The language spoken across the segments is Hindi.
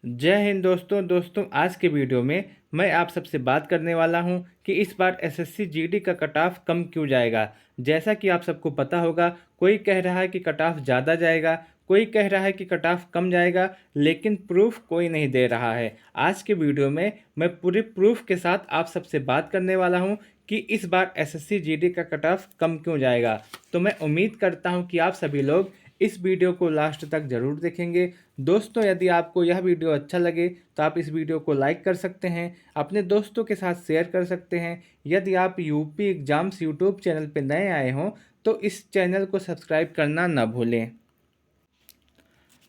जय हिंद दोस्तों आज के वीडियो में मैं आप सबसे बात करने वाला हूं कि इस बार एसएससी जीडी का कट ऑफ कम क्यों जाएगा। जैसा कि आप सबको पता होगा, कोई कह रहा है कि कट ऑफ ज़्यादा जाएगा, कोई कह रहा है कि कट ऑफ कम जाएगा, लेकिन प्रूफ कोई नहीं दे रहा है। आज के वीडियो में मैं पूरे प्रूफ के साथ आप सबसे बात करने वाला हूं कि इस बार एसएससी जीडी का कट ऑफ कम क्यों जाएगा। तो मैं उम्मीद करता हूं कि आप सभी लोग इस वीडियो को लास्ट तक ज़रूर देखेंगे। दोस्तों, यदि आपको यह वीडियो अच्छा लगे तो आप इस वीडियो को लाइक कर सकते हैं, अपने दोस्तों के साथ शेयर कर सकते हैं। यदि आप यूपी एग्ज़ाम्स यूट्यूब चैनल पर नए आए हों तो इस चैनल को सब्सक्राइब करना ना भूलें।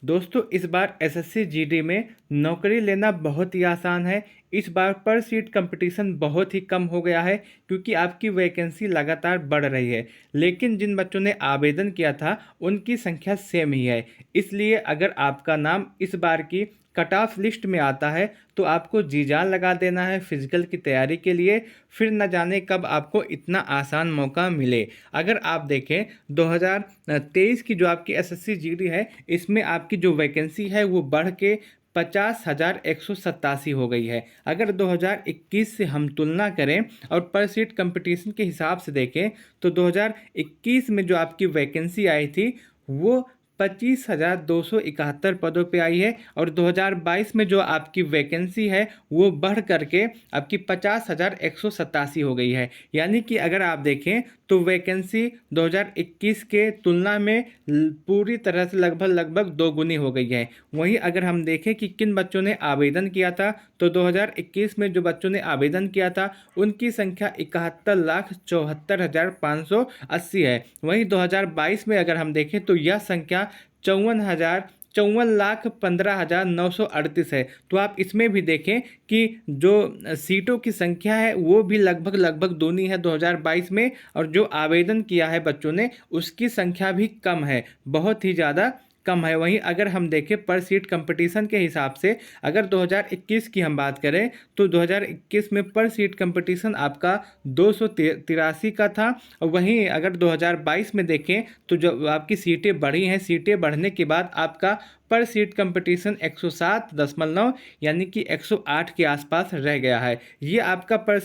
दोस्तों, इस बार एसएससी जीडी में नौकरी लेना बहुत ही आसान है। इस बार पर सीट कंपटीशन बहुत ही कम हो गया है क्योंकि आपकी वैकेंसी लगातार बढ़ रही है, लेकिन जिन बच्चों ने आवेदन किया था उनकी संख्या सेम ही है। इसलिए अगर आपका नाम इस बार की कट ऑफ लिस्ट में आता है तो आपको जी जान लगा देना है फिजिकल की तैयारी के लिए। फिर न जाने कब आपको इतना आसान मौका मिले। अगर आप देखें 2023 की जो आपकी एसएससी जीडी है, इसमें आपकी जो वैकेंसी है वो बढ़ के 50,187 हो गई है। अगर 2021 से हम तुलना करें और पर सीट कंपटीशन के हिसाब से देखें तो 2021 में जो आपकी वैकेंसी आई थी वो 25,271 पदों पे आई है और 2022 में जो आपकी वैकेंसी है वो बढ़ करके आपकी 50,187 हो गई है। यानी कि अगर आप देखें तो वैकेंसी 2021 के तुलना में पूरी तरह से लगभग दो गुनी हो गई है। वहीं अगर हम देखें कि किन बच्चों ने आवेदन किया था तो 2021 में जो बच्चों ने आवेदन किया था उनकी संख्या 71,74,580 है। वहीं 2022 में अगर हम देखें तो यह संख्या 54,15,938 है। तो आप इसमें भी देखें कि जो सीटों की संख्या है वो भी लगभग दूनी है 2022 में, और जो आवेदन किया है बच्चों ने उसकी संख्या भी कम है, बहुत ही ज़्यादा कम है। वहीं अगर हम देखें पर सीट कंपटीशन के हिसाब से, अगर 2021 की हम बात करें तो 2021 में पर सीट कंपटीशन आपका 283 का था। और वहीं अगर 2022 में देखें तो जो आपकी सीटें बढ़ी हैं, सीटें बढ़ने के बाद आपका पर सीट कंपटीशन 107.9 यानी कि 108 के आसपास रह गया है। ये आपका पर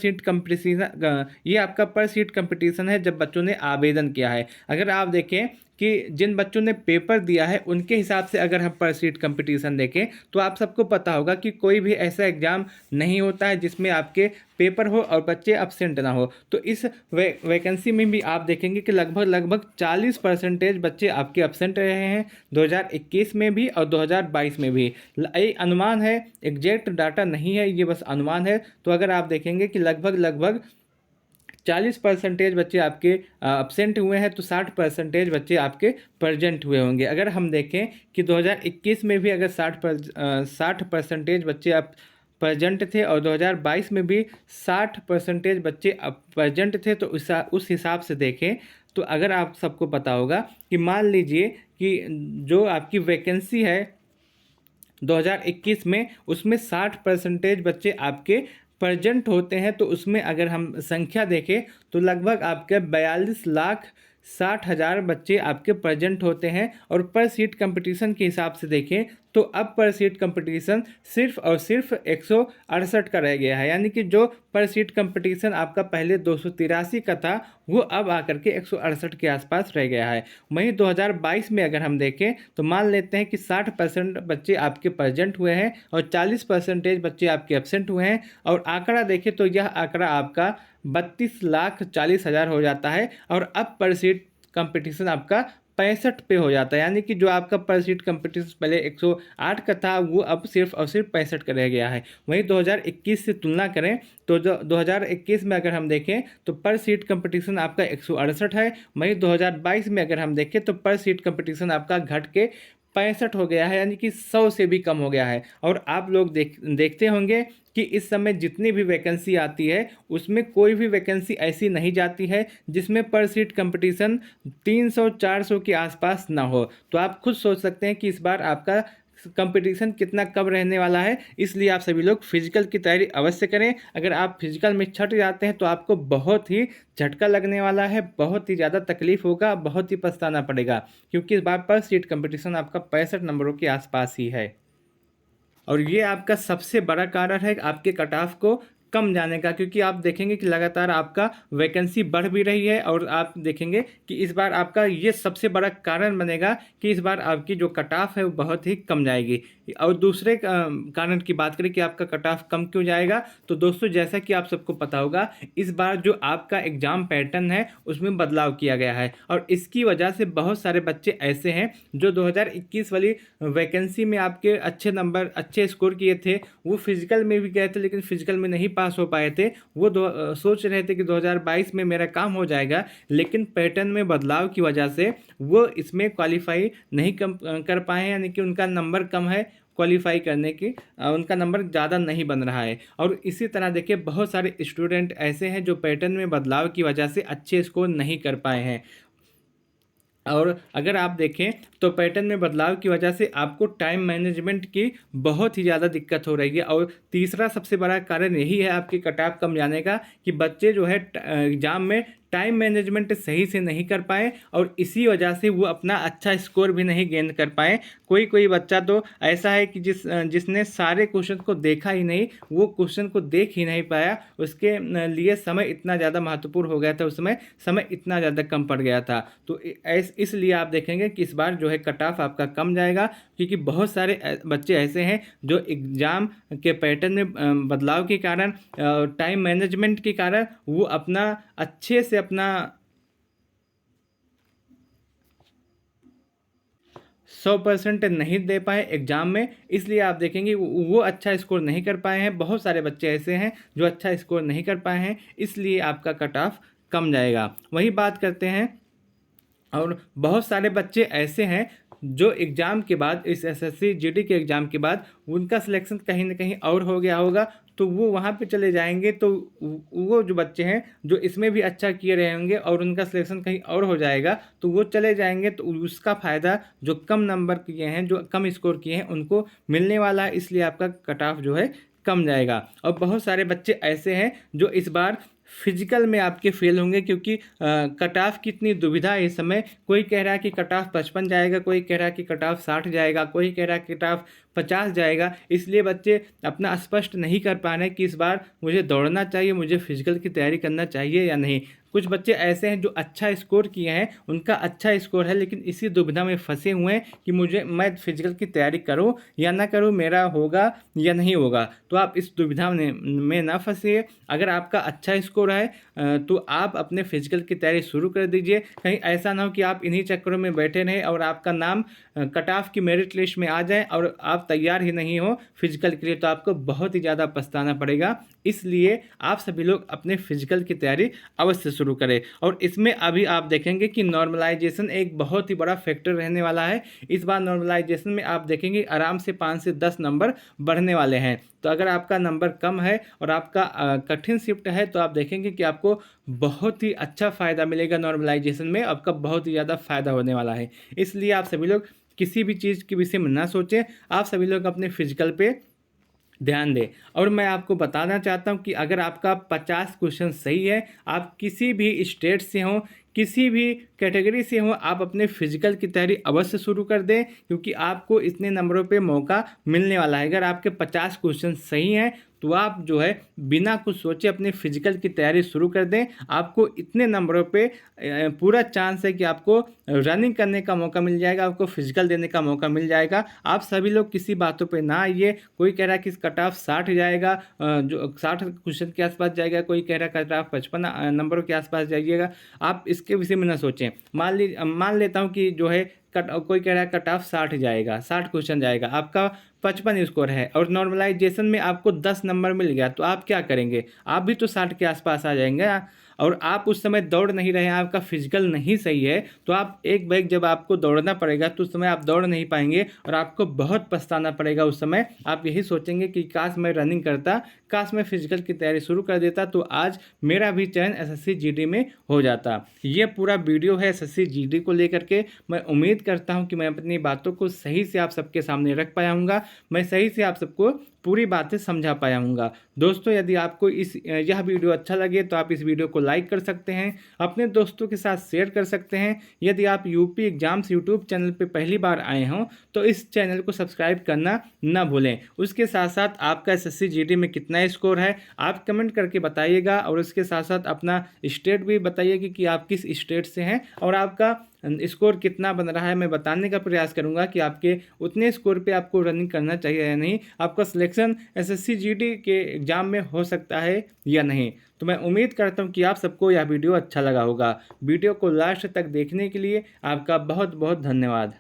सीट कंपटीशन है जब बच्चों ने आवेदन किया है। अगर आप देखें कि जिन बच्चों ने पेपर दिया है उनके हिसाब से अगर हम पर सीट कंपटीशन देखें तो आप सबको पता होगा कि कोई भी ऐसा एग्ज़ाम नहीं होता है जिसमें आपके पेपर हो और बच्चे अब्सेंट ना हो। तो इस वैकेंसी में भी आप देखेंगे कि लगभग 40% बच्चे आपके अब्सेंट रहे हैं 2021 में भी और 2022 में भी। ये अनुमान है, एग्जैक्ट डाटा नहीं है, ये बस अनुमान है। तो अगर आप देखेंगे कि लगभग 40% बच्चे आपके अब्सेंट हुए हैं तो 60% बच्चे आपके प्रेजेंट हुए होंगे। अगर हम देखें कि 2021 में भी अगर 60% बच्चे आप प्रेजेंट थे और 2022 में भी 60% बच्चे अब प्रेजेंट थे, तो उस हिसाब से देखें तो अगर आप सबको पता होगा कि मान लीजिए कि जो आपकी वैकेंसी है 2021 में उसमें 60% बच्चे आपके प्रेजेंट होते हैं, तो उसमें अगर हम संख्या देखें तो लगभग आपके 42,60,000 बच्चे आपके प्रेजेंट होते हैं। और पर सीट कंपटीशन के हिसाब से देखें तो अब पर सीट कंपटीशन सिर्फ और सिर्फ 168 का रह गया है। यानी कि जो पर सीट कंपटीशन आपका पहले 283 का था वो अब आकर के 168 के आसपास रह गया है। वहीं 2022 में अगर हम देखें तो मान लेते हैं कि 60% बच्चे आपके प्रेजेंट हुए हैं और 40% बच्चे आपके एब्सेंट हुए हैं, और आंकड़ा देखें तो यह आंकड़ा आपका 32,40,000 हो जाता है। और अब पर सीट कंपटीशन आपका 65 पे हो जाता है। यानी कि जो आपका पर सीट कंपटीशन पहले 108 का था वो अब सिर्फ और सिर्फ 65 का रह गया है। वहीं 2021 से तुलना करें तो जो 2021 में अगर हम देखें तो पर सीट कंपटीशन आपका 168 है। वहीं 2022 में अगर हम देखें तो पर सीट कंपटीशन आपका घट के 65 हो गया है, यानी कि 100 से भी कम हो गया है। और आप लोग देखते होंगे कि इस समय जितनी भी वैकेंसी आती है उसमें कोई भी वैकेंसी ऐसी नहीं जाती है जिसमें पर सीट कंपटीशन 300-400 के आसपास ना हो। तो आप खुद सोच सकते हैं कि इस बार आपका कंपटीशन कितना कम रहने वाला है। इसलिए आप सभी लोग फिजिकल की तैयारी अवश्य करें। अगर आप फिजिकल में छट जाते हैं तो आपको बहुत ही झटका लगने वाला है, बहुत ही ज़्यादा तकलीफ होगा, बहुत ही पछताना पड़ेगा, क्योंकि इस बार पर सीट कंपटीशन आपका 65 नंबरों के आसपास ही है। और ये आपका सबसे बड़ा कारण है आपके कट ऑफ को कम जाने का, क्योंकि आप देखेंगे कि लगातार आपका वैकेंसी बढ़ भी रही है और आप देखेंगे कि इस बार आपका ये सबसे बड़ा कारण बनेगा कि इस बार आपकी जो कट ऑफ है वो बहुत ही कम जाएगी। और दूसरे कारण की बात करें कि आपका कट ऑफ कम क्यों जाएगा, तो दोस्तों जैसा कि आप सबको पता होगा इस बार जो आपका एग्ज़ाम पैटर्न है उसमें बदलाव किया गया है और इसकी वजह से बहुत सारे बच्चे ऐसे हैं जो 2021 वाली वैकेंसी में आपके अच्छे नंबर अच्छे स्कोर किए थे, वो फिजिकल में भी गए थे लेकिन फिजिकल में नहीं पास हो पाए थे। वो सोच रहे थे कि 2022 में मेरा काम हो जाएगा, लेकिन पैटर्न में बदलाव की वजह से वो इसमें क्वालिफाई नहीं कर पाए हैं, यानी कि उनका नंबर कम है क्वालिफाई करने की, उनका नंबर ज़्यादा नहीं बन रहा है। और इसी तरह देखिए बहुत सारे स्टूडेंट ऐसे हैं जो पैटर्न में बदलाव की वजह से अच्छे स्कोर नहीं कर पाए हैं। और अगर आप देखें तो पैटर्न में बदलाव की वजह से आपको टाइम मैनेजमेंट की बहुत ही ज़्यादा दिक्कत हो रही है। और तीसरा सबसे बड़ा कारण यही है आपके कट ऑफ कम जाने का कि बच्चे जो है एग्ज़ाम में टाइम मैनेजमेंट सही से नहीं कर पाए और इसी वजह से वो अपना अच्छा स्कोर भी नहीं गेन कर पाए। कोई कोई बच्चा तो ऐसा है कि जिसने सारे क्वेश्चन को देखा ही नहीं, वो क्वेश्चन को देख ही नहीं पाया, उसके लिए समय इतना ज़्यादा महत्वपूर्ण हो गया था, उस समय इतना ज़्यादा कम पड़ गया था। तो इसलिए आप देखेंगे कि इस बार जो है कट ऑफ आपका कम जाएगा, क्योंकि बहुत सारे बच्चे ऐसे हैं जो एग्ज़ाम के पैटर्न में बदलाव के कारण, टाइम मैनेजमेंट के कारण वो अपना अच्छे से अपना 100% नहीं दे पाए एग्ज़ाम में, इसलिए आप देखेंगे वो अच्छा स्कोर नहीं कर पाए हैं। बहुत सारे बच्चे ऐसे हैं जो अच्छा स्कोर नहीं कर पाए हैं, इसलिए आपका कट ऑफ कम जाएगा। वही बात करते हैं, और बहुत सारे बच्चे ऐसे हैं जो एग्ज़ाम के बाद इस एसएससी जीडी के एग्ज़ाम के बाद उनका सिलेक्शन कहीं ना कहीं और हो गया होगा, तो वो वहाँ पे चले जाएंगे। तो वो जो बच्चे हैं जो इसमें भी अच्छा किए रहे होंगे और उनका सिलेक्शन कहीं और हो जाएगा, तो वो चले जाएंगे, तो उसका फ़ायदा जो कम नंबर किए हैं, जो कम स्कोर किए हैं, उनको मिलने वाला है, इसलिए आपका कट ऑफ जो है कम जाएगा। और बहुत सारे बच्चे ऐसे हैं जो इस बार फिजिकल में आपके फेल होंगे, क्योंकि कट ऑफ की इतनी दुविधा है इस समय। कोई कह रहा है कि कट ऑफ 55 जाएगा, कोई कह रहा है कि कट ऑफ 60 जाएगा, कोई कह रहा है कि कट ऑफ 50 जाएगा। इसलिए बच्चे अपना स्पष्ट नहीं कर पा रहे हैं कि इस बार मुझे दौड़ना चाहिए, मुझे फिजिकल की तैयारी करना चाहिए या नहीं। कुछ बच्चे ऐसे हैं जो अच्छा स्कोर किए हैं, उनका अच्छा स्कोर है, लेकिन इसी दुविधा में फंसे हुए हैं कि मैं फिजिकल की तैयारी करूं या ना करूं, मेरा होगा या नहीं होगा। तो आप इस दुविधा में ना फंसिए। अगर आपका अच्छा स्कोर है तो आप अपने फिजिकल की तैयारी शुरू कर दीजिए। कहीं ऐसा ना हो कि आप इन्हीं चक्करों में बैठे रहें और आपका नाम कट ऑफ की मेरिट लिस्ट में आ जाए और आप तैयार ही नहीं हो फिजिकल के लिए, तो आपको बहुत ही ज़्यादा पछताना पड़ेगा। इसलिए आप सभी लोग अपने फिजिकल की तैयारी अवश्य शुरू करें। और इसमें अभी आप देखेंगे कि नॉर्मलाइजेशन एक बहुत ही बड़ा फैक्टर रहने वाला है। इस बार नॉर्मलाइजेशन में आप देखेंगे आराम से 5 से 10 नंबर बढ़ने वाले हैं। तो अगर आपका नंबर कम है और आपका कठिन शिफ्ट है, तो आप देखेंगे कि आपको बहुत ही अच्छा फ़ायदा मिलेगा नॉर्मलाइजेशन में, आपका बहुत ही ज़्यादा फ़ायदा होने वाला है। इसलिए आप सभी लोग किसी भी चीज़ के विषय में ना सोचें, आप सभी लोग अपने फिजिकल पे ध्यान दें। और मैं आपको बताना चाहता हूं कि अगर आपका 50 क्वेश्चन सही है, आप किसी भी स्टेट से हों, किसी भी कैटेगरी से हों, आप अपने फिजिकल की तैयारी अवश्य शुरू कर दें, क्योंकि आपको इतने नंबरों पे मौका मिलने वाला है। अगर आपके 50 क्वेश्चन सही हैं तो आप जो है बिना कुछ सोचे अपने फिजिकल की तैयारी शुरू कर दें। आपको इतने नंबरों पे पूरा चांस है कि आपको रनिंग करने का मौका मिल जाएगा, आपको फिजिकल देने का मौका मिल जाएगा। आप सभी लोग किसी बातों पे ना आइए। कोई कह रहा है कि कट ऑफ 60 जाएगा, जो 60 क्वेश्चन के आसपास जाएगा, कोई कह रहा है कट ऑफ 55 नंबरों के आसपास जाइएगा। आप इसके विषय में ना सोचें। मान लेता हूँ कि जो है कोई कह रहा है कट ऑफ 60 जाएगा, 60 क्वेश्चन जाएगा, आपका 55 स्कोर है और नॉर्मलाइजेशन में आपको 10 नंबर मिल गया, तो आप क्या करेंगे? आप भी तो 60 के आसपास आ जाएंगे। और आप उस समय दौड़ नहीं रहे हैं, आपका फिजिकल नहीं सही है, तो आप एक बैग जब आपको दौड़ना पड़ेगा तो उस समय आप दौड़ नहीं पाएंगे और आपको बहुत पछताना पड़ेगा। उस समय आप यही सोचेंगे कि काश मैं रनिंग करता, काश मैं फिजिकल की तैयारी शुरू कर देता, तो आज मेरा भी चयन एसएससी जीडी में हो जाता। ये पूरा वीडियो है एसएससी जीडी को लेकर के। मैं उम्मीद करता हूँ कि मैं अपनी बातों को सही से आप सबके सामने रख पाया हूँगा, मैं सही से आप सबको पूरी बातें समझा पाया हूँगा। दोस्तों, यदि आपको यह वीडियो अच्छा लगे तो आप इस वीडियो को लाइक कर सकते हैं, अपने दोस्तों के साथ शेयर कर सकते हैं। यदि आप यूपी एग्जाम्स यूट्यूब चैनल पे पहली बार आए हों तो इस चैनल को सब्सक्राइब करना ना भूलें। उसके साथ साथ आपका एसएससी जीडी में कितना स्कोर है आप कमेंट करके बताइएगा, और उसके साथ साथ अपना स्टेट भी बताइएगा कि आप किस स्टेट से हैं और आपका स्कोर कितना बन रहा है। मैं बताने का प्रयास करूंगा कि आपके उतने स्कोर पे आपको रनिंग करना चाहिए या नहीं, आपका सिलेक्शन एसएससी जीडी के एग्ज़ाम में हो सकता है या नहीं। तो मैं उम्मीद करता हूं कि आप सबको यह वीडियो अच्छा लगा होगा। वीडियो को लास्ट तक देखने के लिए आपका बहुत बहुत धन्यवाद।